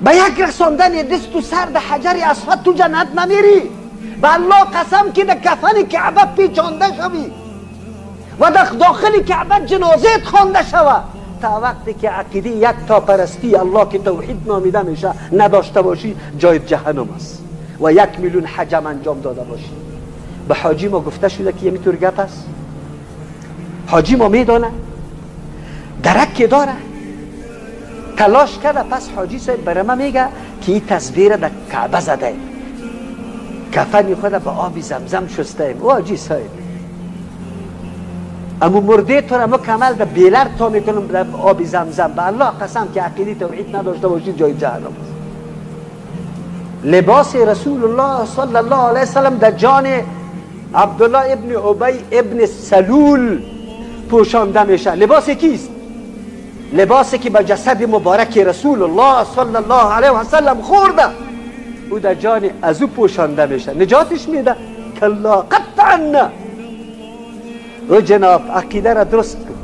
به یک رساندن دست و سر ده حجر اسود تو جنت نمیری. به الله قسم که ده کفن کعبه پیچانده شوی و در داخل کعبه جنازت خوانده شود، تا وقتی که عقیده یک تا پرستی الله که توحید نامیده میشه نداشته باشی، جای جهنم است و 1,000,000 حجم انجام داده باشی. به حاجی ما گفته شده که اینطور گپ است. حاجی ما میدانه، درک داره، تلاش کرده. پس حاجی صاحب برای ما میگه که این تصویر در کعبه زده، کفن خود به آب زمزم شسته ایم. حاجی صاحب اما مرده تو را مکمل در بیلر تا میکنم در آب زمزم. به الله قسم که عقیده توحید نداشته باشی جای جهنم است. لباس رسول الله صلی الله علیه وسلم در جان عبدالله ابن ابی ابن سلول پوشانده میشه. لباس کیست؟ لباسی که به جسد مبارک رسول الله صلی الله علیه وسلم خورده، او در جان از او پوشانده میشه، نجاتش میده. کلا قطعا نه. او جناب عقیده را درست کن.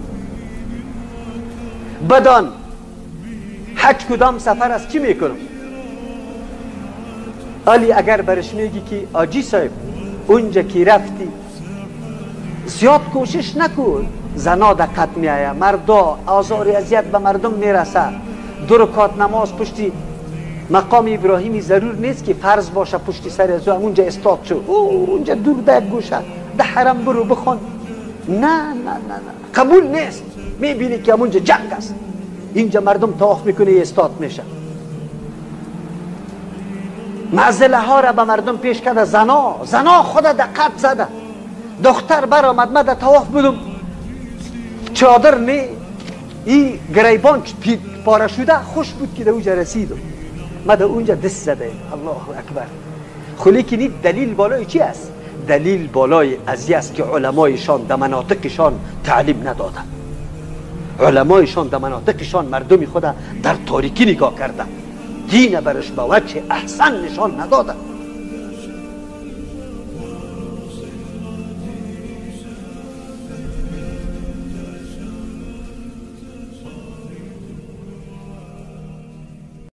بدان حج کدام سفر است چی میکنم؟ علی اگر برش میگی که آجی صاحب اونجا که رفتی زیاد کوشش نکن، زنا دقت میآید، مردا آزار اذیت به مردم میرسه، 2 رکعت نماز پشتی مقام ابراهیمی ضرور نیست که فرض باشه پشتی سر از اونجا استاد شو، اونجا دور در گوشه ده حرم برو بخون. نه نه نه نه قبول نیست. میبینی که اونجا جنگ است، اینجا مردم طواف میکنه استاد میشه. معزله ها را به مردم پیش کرده. زنا خود دقت زده. دختر برآمد من در طواف بودم، چادر نه این گریبان پاره شده، خوش بود که در اونجا رسیدم، من در اونجا دست زده. الله اکبر. خلی که این دلیل بالای چی است؟ دلیل بالای ازی است که علمایشان در مناطقشان تعلیم ندادن. علمایشان در مناطقشان مردمی خود در تاریکی نگاه کردن، دین برش به وجه احسن نشان ندادن.